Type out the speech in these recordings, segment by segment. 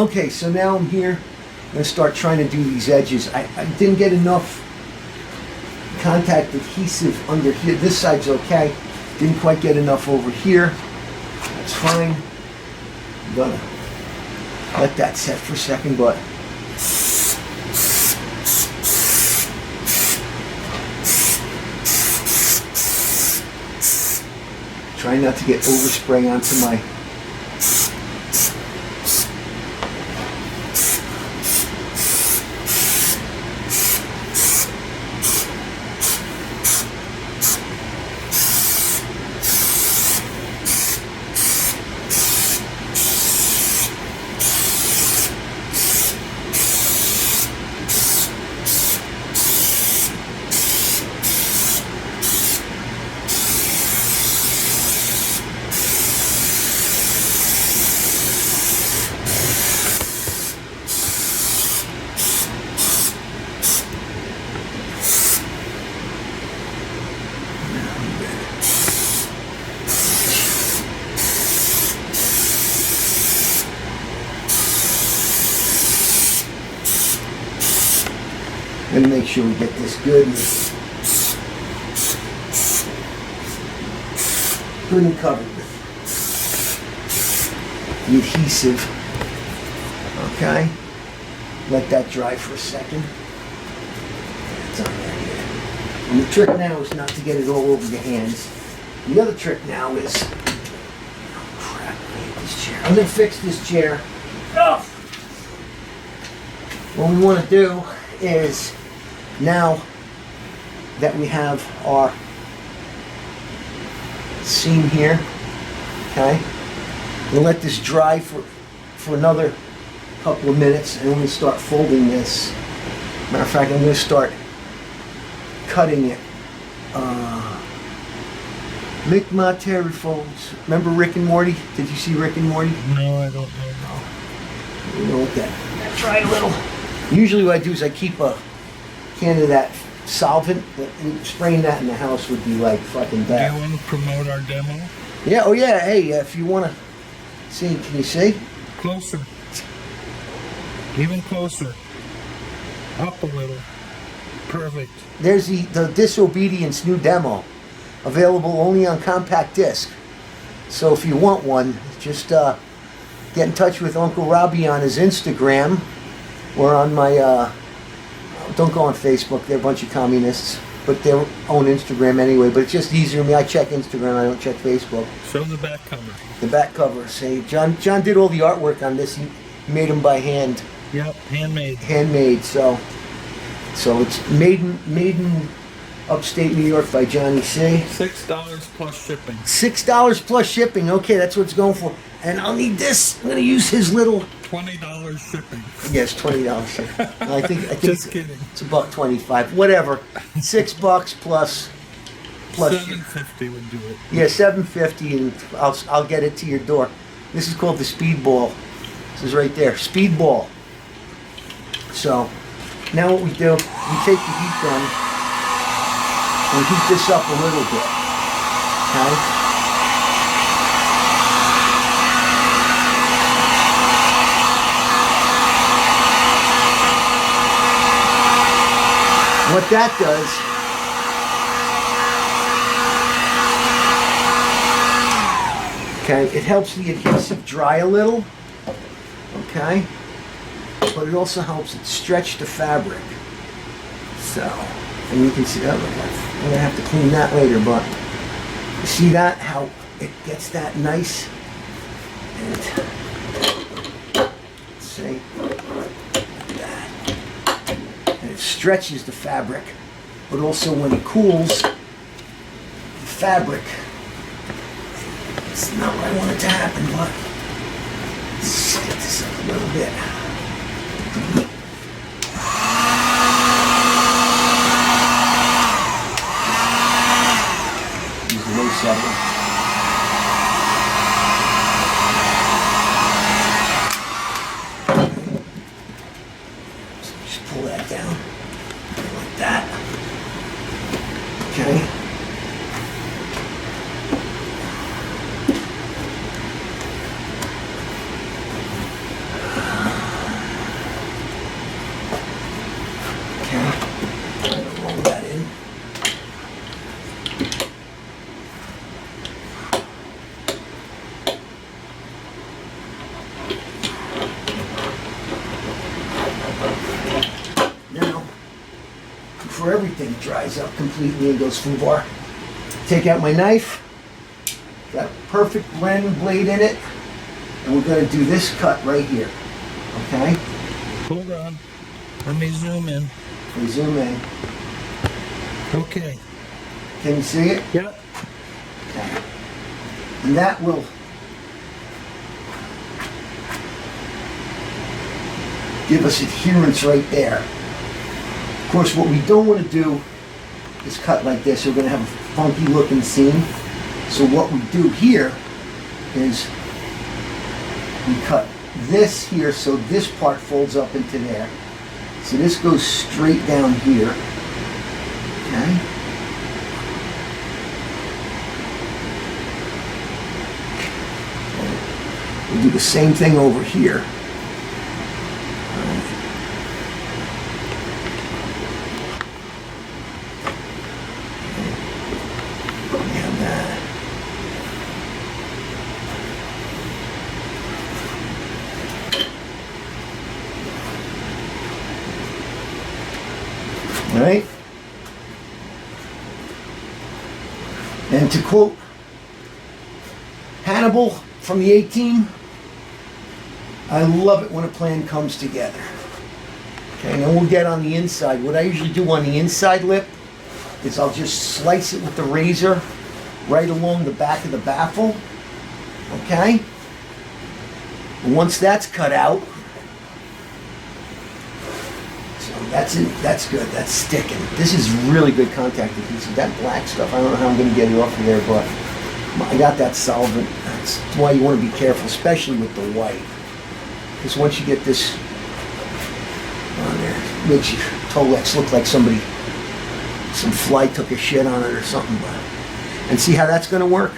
Okay, so now I'm here. I'm going to start trying to do these edges. I didn't get enough contact adhesive under here. This side's okay. Didn't quite get enough over here. That's fine. I'm going to let that set for a second, but try not to get overspray onto my I'm going to make sure we get this good and covered with the adhesive. Okay, let that dry for a second. It's on there here. And the trick now is not to get it all over your hands. The other trick now is, oh crap, I hate this chair. I'm going to fix this chair. Oh. What we want to do is, now that we have our seam here, okay, we'll let this dry for another couple of minutes, and we're going to start folding this. Matter of fact, I'm going to start cutting it. Lick my terry folds. Remember Rick and Morty? Did you see Rick and Morty? No, I don't know. You know what that try a little. Usually what I do is I keep a can of that solvent, but spraying that in the house would be like fucking bad. Do you want to promote our demo? Yeah, oh yeah, hey, if you want to see, can you see? Closer. Even closer. Up a little. Perfect. There's the Disobedience new demo, available only on compact disc. So if you want one, just get in touch with Uncle Robbie on his Instagram, or on my, don't go on Facebook, they're a bunch of communists, but their own Instagram anyway, but it's just easier for me. I check Instagram, I don't check Facebook. Show the back cover. The back cover, say, John did all the artwork on this, he made them by hand. Yep, handmade. Handmade, so it's made in upstate New York by Johnny C. $6 plus shipping. $6 plus shipping, okay, that's what it's going for. And I'll need this, I'm gonna use his little... $20 shipping. Yes, $20 shipping. I think Just kidding. It's $1.25, whatever. $6 plus $7.50 would do it. Yeah, $7.50, and I'll get it to your door. This is called the Speedball. This is right there, Speedball. So now what we do, we take the heat gun and heat this up a little bit. Okay. What that does, okay, it helps the adhesive dry a little, okay, but it also helps it stretch the fabric. So, and you can see, oh, I'm going to have to clean that later, but you see that, how it gets that nice, and let's see. Stretches the fabric, but also when it cools, the fabric, it's not what I want it to happen, but let's get this up a little bit. Use the low setting. So just pull that down. Like that. Okay. before everything dries up completely and goes foobar. Take out my knife. Got a perfect blend blade in it. And we're going to do this cut right here. Okay? Hold on. Let me zoom in. We zoom in. Okay. Can you see it? Yep. Okay. And that will give us adherence right there. Of course, what we don't want to do is cut like this. We're going to have a funky looking seam. So what we do here is we cut this here so this part folds up into there. So this goes straight down here. Okay. We'll do the same thing over here. All right? And to quote Hannibal from the A-Team, I love it when a plan comes together. Okay, and then we'll get on the inside. What I usually do on the inside lip is I'll just slice it with the razor right along the back of the baffle. Okay? And once that's cut out, that's it. That's good. That's sticking. This is really good contact adhesive. That black stuff, I don't know how I'm going to get it off of there, but I got that solvent. That's why you want to be careful, especially with the white. Because once you get this on there, it makes your Tolex look like some fly took a shit on it or something. And see how that's going to work?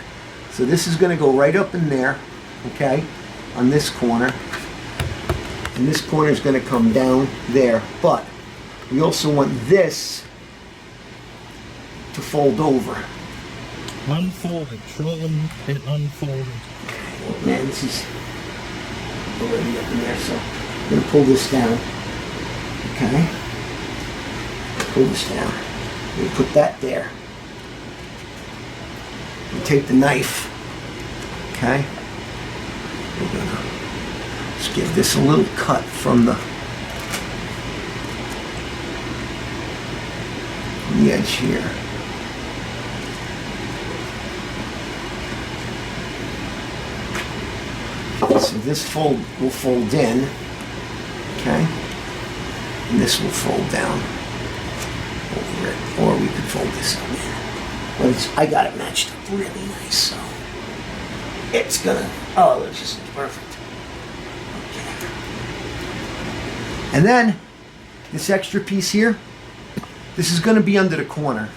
So this is going to go right up in there, okay, on this corner. And this corner is going to come down there, but we also want this to fold over. Unfold it. Show them it unfolded. Oh, man, this is already up in there, so I'm going to pull this down. Okay? Pull this down. We put that there. We take the knife. Okay? We're going to just give this a little cut from the edge here. So this will fold in, okay, and this will fold down over it, or we could fold this up in. But I got it matched up really nice, so it's gonna, oh, it's just perfect. Okay. And then this extra piece here, this is gonna be under the corner.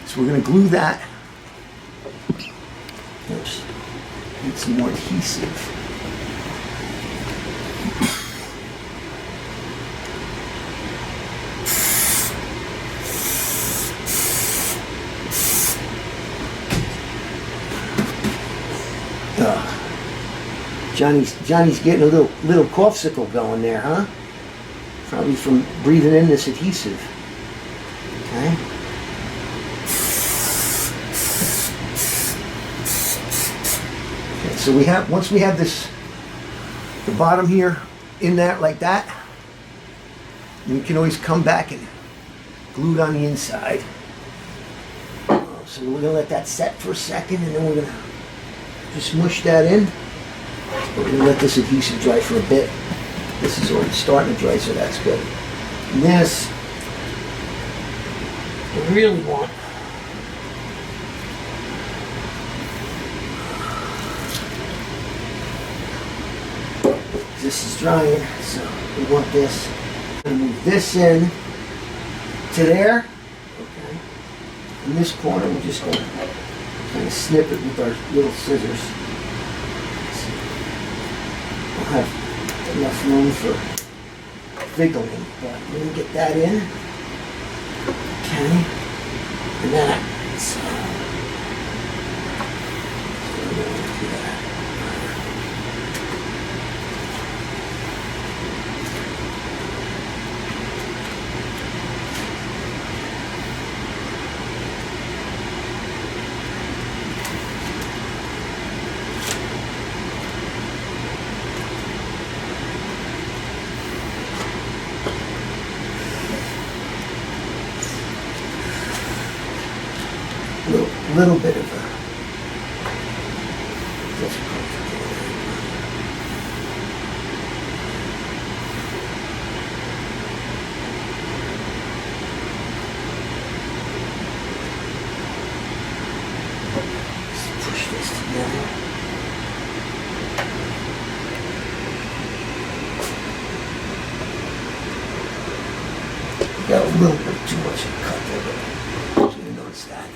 So we're gonna glue that. Oops. Need some more adhesive. Johnny's getting a little coughsicle going there, huh? Probably from breathing in this adhesive. Okay. So once we have this, the bottom here in that like that, we can always come back and glue it on the inside. So we're gonna let that set for a second, and then we're gonna just mush that in. We're gonna let this adhesive dry for a bit. This is already starting to dry, so that's good. And this, we really want this is drying, so we want this. I'm gonna move this in to there. Okay. In this corner, we're just gonna kind of snip it with our little scissors. We'll have enough room for fiddling, but we're gonna get that in. Okay. And that. So we're gonna do that. little bit of a difficult to do that. Let's push this together. Got a little bit too much of a cut there, but you notice that.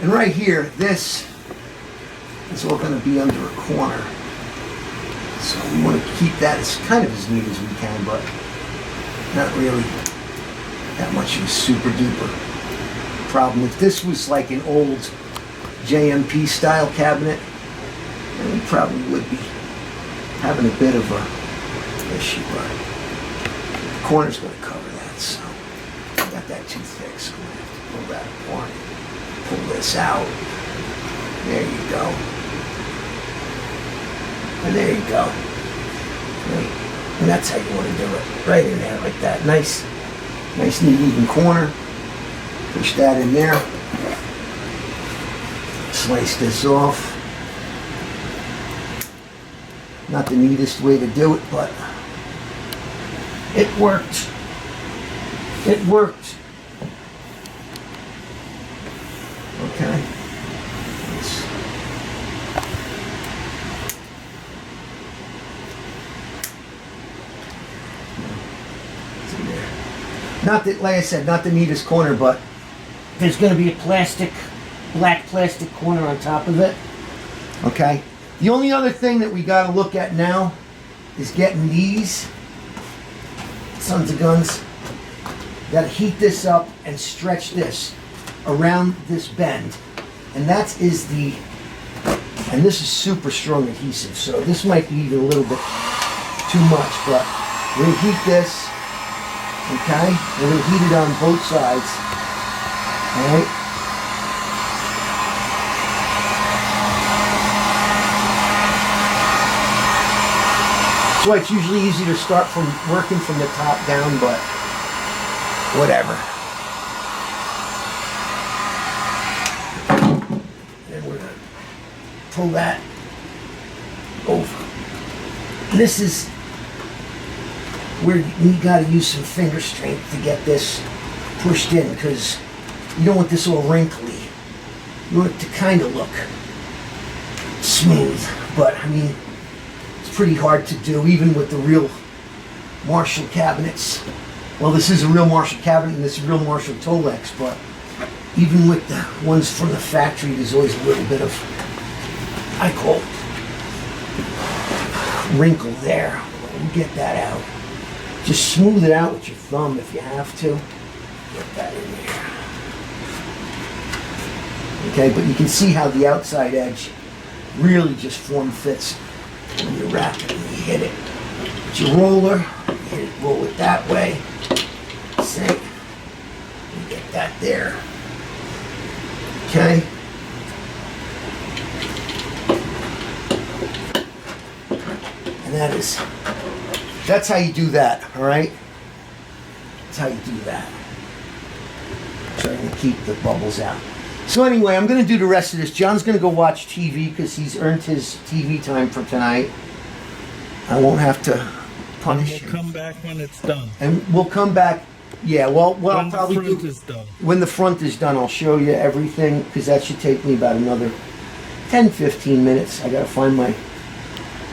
And right here, this is all going to be under a corner. So we want to keep that as kind of as neat as we can, but not really that much of a super duper problem. If this was like an old JMP style cabinet, then we probably would be having a bit of a issue, but the corner's going to cover that, so I got that too thick, so I'm going to have to pull that apart. Pull this out. There you go. And there you go. Right. And that's how you want to do it. Right in there like that. Nice, neat, even corner. Push that in there. Slice this off. Not the neatest way to do it, but it worked. It worked. Okay. It's in there. Not that, like I said, not the neatest corner, but there's going to be a black plastic corner on top of it. Okay. The only other thing that we got to look at now is getting these sons of guns. Got to heat this up and stretch this around this bend, and that is and this is super strong adhesive, so this might be even a little bit too much, but we're going to heat this, okay? We're going to heat it on both sides, all right? So it's usually easy to start from working from the top down, but whatever. Pull that over. This is where you got to use some finger strength to get this pushed in, because you don't want this all wrinkly. You want it to kind of look smooth, but I mean, it's pretty hard to do even with the real Marshall cabinets. Well, this is a real Marshall cabinet and this is a real Marshall Tolex, but even with the ones from the factory, there's always a little bit of, I call it, wrinkle there. We'll get that out. Just smooth it out with your thumb if you have to. Get that in there. Okay, but you can see how the outside edge really just form fits when you wrap it and you hit it. With your roller, you hit it, roll it that way. See? You get that there. Okay? That's how you do that, all right? That's how you do that. Trying to keep the bubbles out. So anyway, I'm going to do the rest of this. John's going to go watch TV because he's earned his TV time for tonight. I won't have to punish him. We'll come back when it's done. And we'll come back, yeah, well When I'll probably the front is done. When the front is done, I'll show you everything, because that should take me about another 10-15 minutes. I got to find my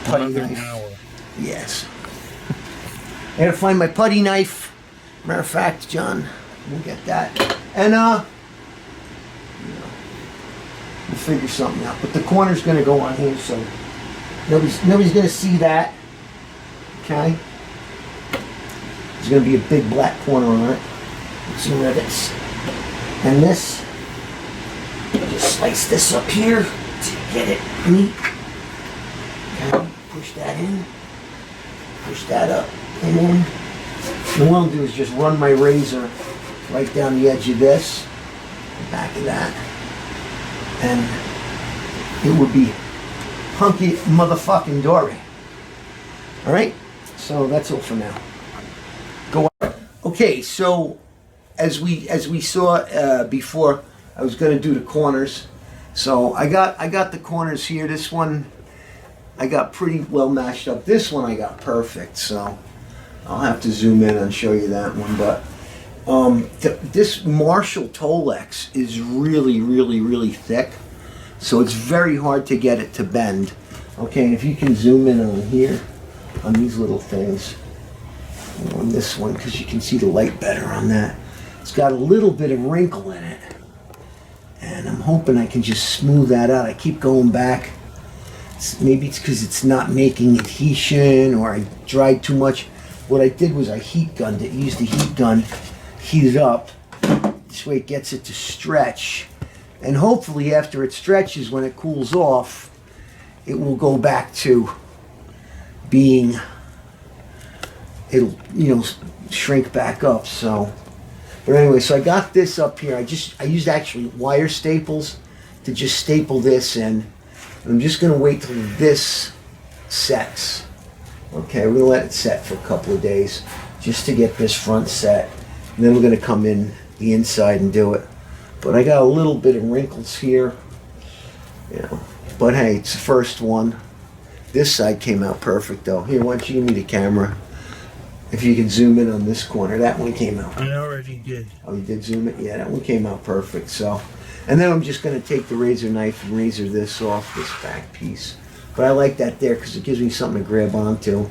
putty Another knife. hour. Yes. I gotta find my putty knife. Matter of fact, John, we'll get that. And, we'll figure something out. But the corner's gonna go on here, so nobody's gonna see that. Okay? There's gonna be a big black corner on it. Some rivets. And this, just slice this up here to get it neat. Okay, push that in. Push that up and in. And what I'll do is just run my razor right down the edge of this, the back of that, and it would be hunky motherfucking dory. All right, so that's all for now. Go on. Okay, so as we saw before, I was going to do the corners. So I got the corners here. This one I got pretty well matched up. This one I got perfect. So I'll have to zoom in and show you that one. But this Marshall Tolex is really, really, really thick. So it's very hard to get it to bend. Okay, and if you can zoom in on here, on these little things, on this one, because you can see the light better on that. It's got a little bit of wrinkle in it. And I'm hoping I can just smooth that out. I keep going back. Maybe it's because it's not making adhesion or I dried too much. What I did was I heat gunned it. Used the heat gun, heat it up. This way it gets it to stretch. And hopefully after it stretches, when it cools off, it will go back to being, it'll, you know, shrink back up. So, but anyway, so I got this up here. I used actually wire staples to just staple this in. And I'm just going to wait till this sets. Okay, we're going to let it set for a couple of days just to get this front set. And then we're going to come in the inside and do it. But I got a little bit of wrinkles here. You know, but hey, it's the first one. This side came out perfect though. Here, why don't you give me the camera? If you can zoom in on this corner, that one came out. I already did. Oh, you did zoom it? Yeah, that one came out perfect. So, and then I'm just going to take the razor knife and razor this off, this back piece. But I like that there because it gives me something to grab onto.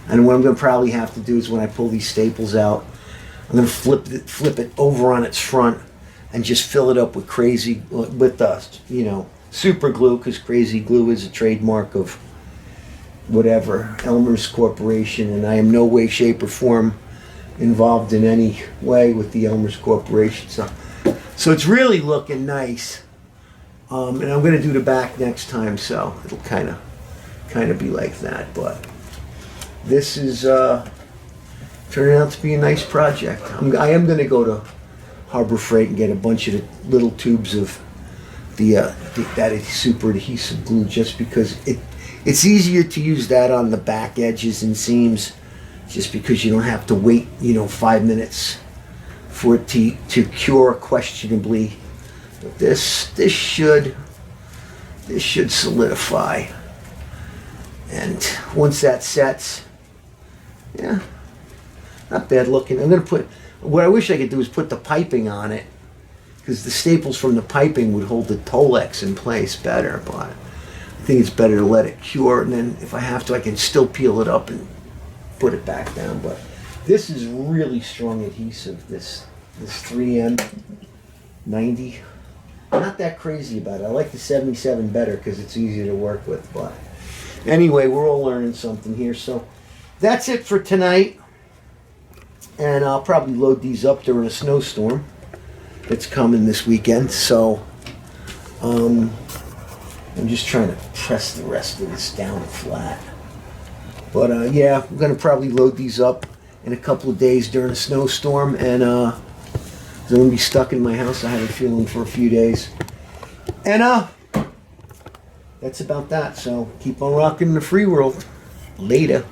And what I'm going to probably have to do is when I pull these staples out, I'm going to flip it over on its front and just fill it up with you know, super glue, because crazy glue is a trademark of whatever, Elmer's Corporation, and I am no way, shape, or form involved in any way with the Elmer's Corporation. So it's really looking nice. And I'm going to do the back next time, so it'll kind of be like that. But this is turning out to be a nice project. I am going to go to Harbor Freight and get a bunch of the little tubes of that super adhesive glue, just because it's easier to use that on the back edges and seams, just because you don't have to wait, you know, 5 minutes for it to cure questionably. But this should solidify, and once that sets, yeah, not bad looking. I'm gonna put, what I wish I could do is put the piping on it, because the staples from the piping would hold the Tolex in place better, but I think it's better to let it cure, and then if I have to, I can still peel it up and put it back down. But this is really strong adhesive, this 3M 90. Not that crazy about it. I like the 77 better because it's easier to work with. But anyway, we're all learning something here. So that's it for tonight. And I'll probably load these up during a snowstorm that's coming this weekend. So I'm just trying to press the rest of this down flat. But yeah, I'm going to probably load these up in a couple of days during a snowstorm. And I'm going to be stuck in my house, I have a feeling, for a few days. And that's about that. So keep on rocking the free world. Later.